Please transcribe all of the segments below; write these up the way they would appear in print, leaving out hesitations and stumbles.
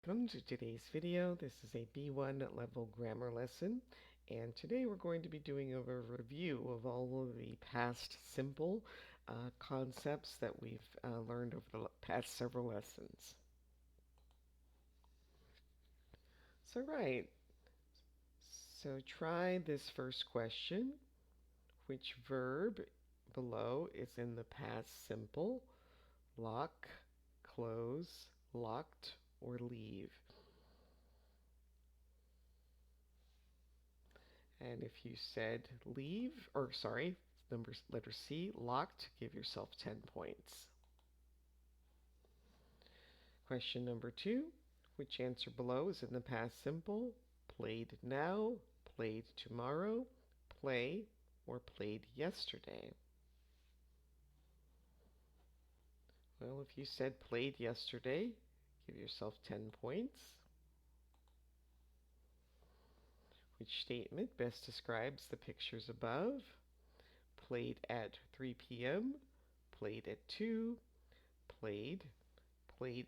Welcome to today's video. This is a B1 level grammar lesson, and today we're going to be doing a review of all of the past simple concepts that we've learned over the past several lessons. So try this first question. Which verb below is in the past simple? Lock, close, locked, or leave? And if you said leave, or sorry, letter C, locked, give yourself 10 points. Question number 2, which answer below is in the past simple? Played now, played tomorrow, play, or played yesterday? Well, if you said played yesterday, give yourself 10 points. Which statement best describes the pictures above? Played at 3 p.m., played at 2, played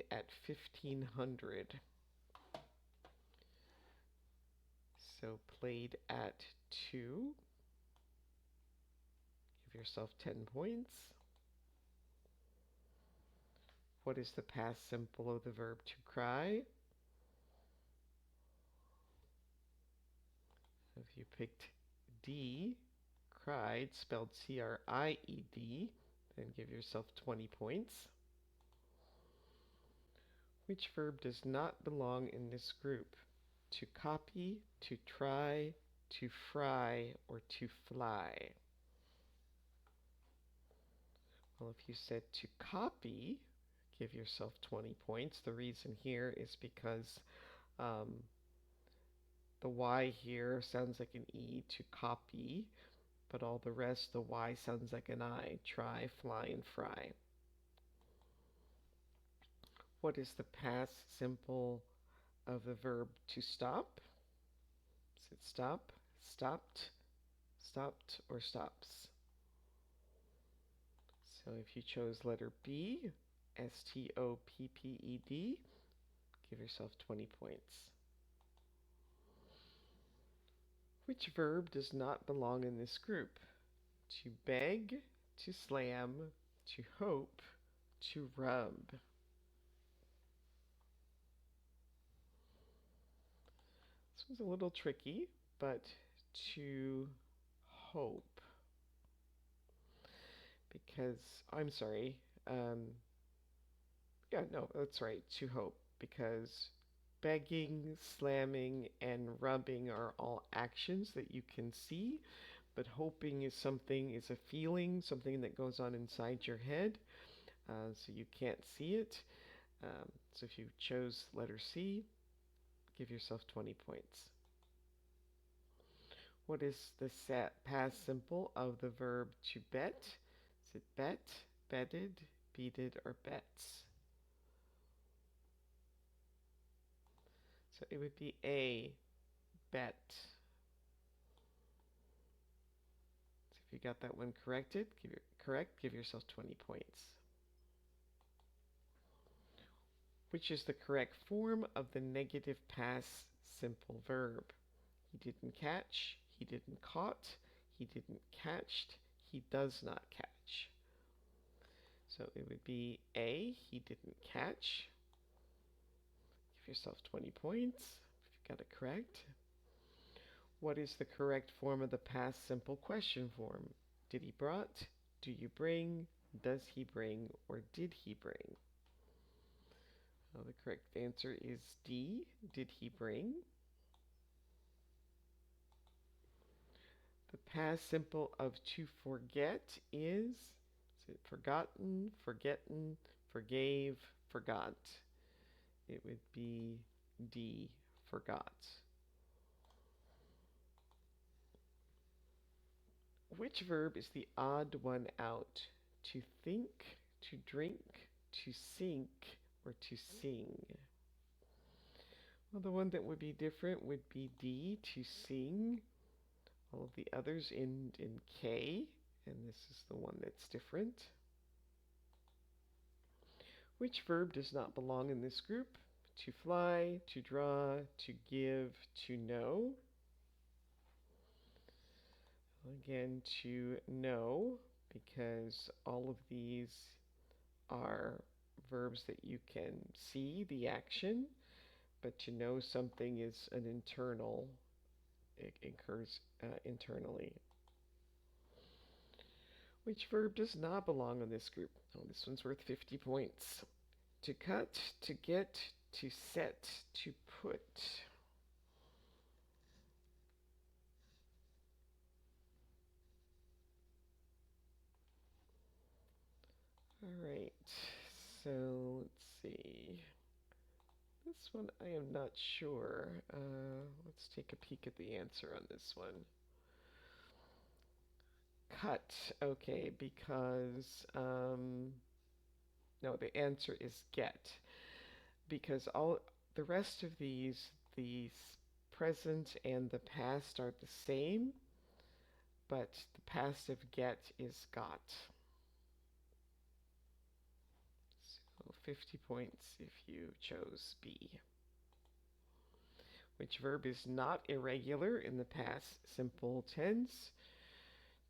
at 1500. So played at 2. Give yourself 10 points. What is the past simple of the verb to cry? If you picked D, cried, spelled C-R-I-E-D, then give yourself 20 points. Which verb does not belong in this group? To copy, to try, to fry, or to fly? Well, if you said to copy, give yourself 20 points. The reason here is because the Y here sounds like an E, to copy, but all the rest, the Y sounds like an I, try, fly, and fry. What is the past simple of the verb to stop? Is it stop, stopped, stopped, or stops? So if you chose letter B, S-T-O-P-P-E-D, give yourself 20 points. Which verb does not belong in this group? To beg, to slam, to hope, to rub? This was a little tricky, but to hope. Because, I'm sorry, yeah, no, that's right, to hope. Because begging, slamming, and rubbing are all actions that you can see, but hoping is something, is a feeling, something that goes on inside your head, so you can't see it. So if you chose letter C, give yourself 20 points. What is the past simple of the verb to bet? Is it bet, betted, beated, or bets? So it would be A, bet. So if you got that one corrected, give yourself 20 points. Which is the correct form of the negative past simple verb? He didn't catch, he didn't caught, he didn't catched, he does not catch. So it would be A, he didn't catch. Give yourself 20 points if you got it correct. What is the correct form of the past simple question form? Did he brought, do you bring, does he bring, or did he bring? Well, the correct answer is D, did he bring? The past simple of to forget is it forgotten, forgetting, forgave, forgot? It would be D, forgot. Which verb is the odd one out? To think, to drink, to sink, or to sing? Well, the one that would be different would be D, to sing. All of the others end in K, and this is the one that's different. Which verb does not belong in this group? To fly, to draw, to give, to know. Again, to know, because all of these are verbs that you can see the action, but to know something is an internal, it occurs internally. Which verb does not belong in this group? Oh, this one's worth 50 points. To cut, to get, to set, to put. All right, so let's see. This one I am not sure. Let's take a peek at the answer on this one. Cut, okay, because, no, the answer is get. Because all the rest of these, the present and the past are the same, but the passive get is got. So 50 points if you chose B. Which verb is not irregular in the past simple tense?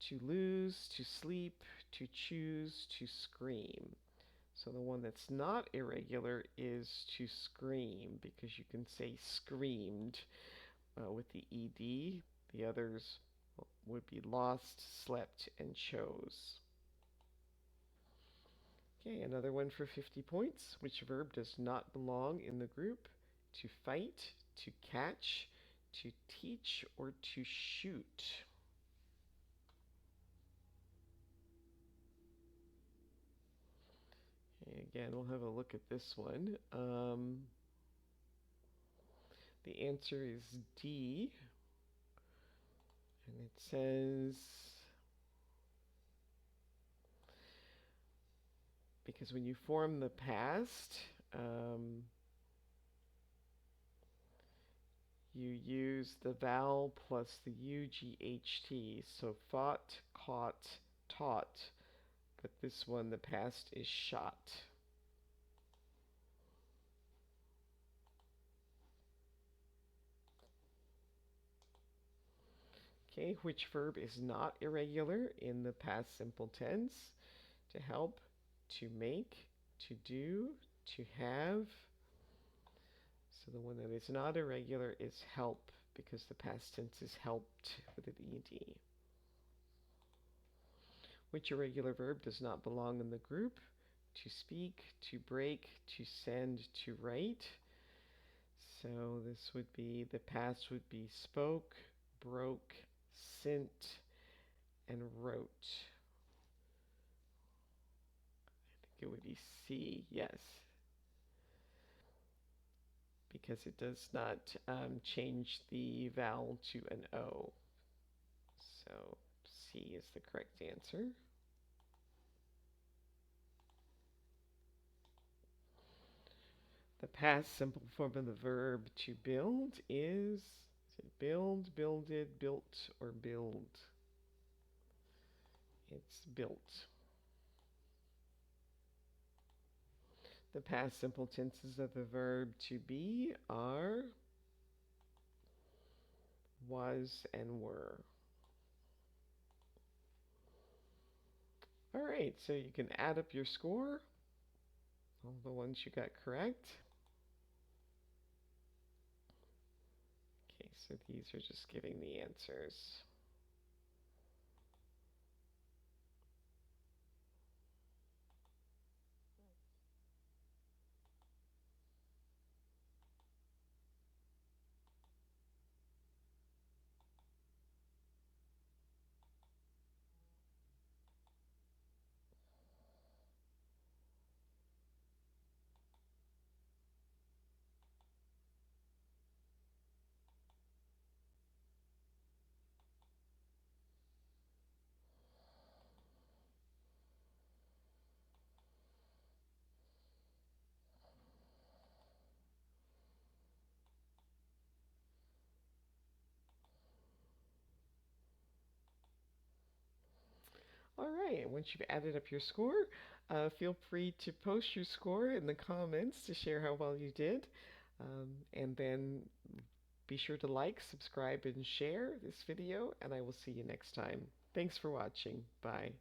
To lose, to sleep, to choose, to scream. So the one that's not irregular is to scream, because you can say screamed with the ed. The others would be lost, slept, and chose. Okay, another one for 50 points. Which verb does not belong in the group? To fight, to catch, to teach, or to shoot? Okay, again, we'll have a look at this one. The answer is D. And it says, because when you form the past, you use the vowel plus the UGHT. So fought, caught, taught. But this one, the past is shot. Okay, which verb is not irregular in the past simple tense? To help, to make, to do, to have. So the one that is not irregular is help, because the past tense is helped with an ed. Which irregular verb does not belong in the group? To speak, to break, to send, to write. So this would be, the past would be spoke, broke, sent, and wrote. I think it would be C, yes. Because it does not change the vowel to an O. So C is the correct answer. The past simple form of the verb to build is it build, builded, built, or build? It's built. The past simple tenses of the verb to be are was and were. All right, so you can add up your score, all the ones you got correct. Okay, so these are just giving the answers. All right, once you've added up your score, feel free to post your score in the comments to share how well you did. And then be sure to like, subscribe, and share this video, and I will see you next time. Thanks for watching. Bye.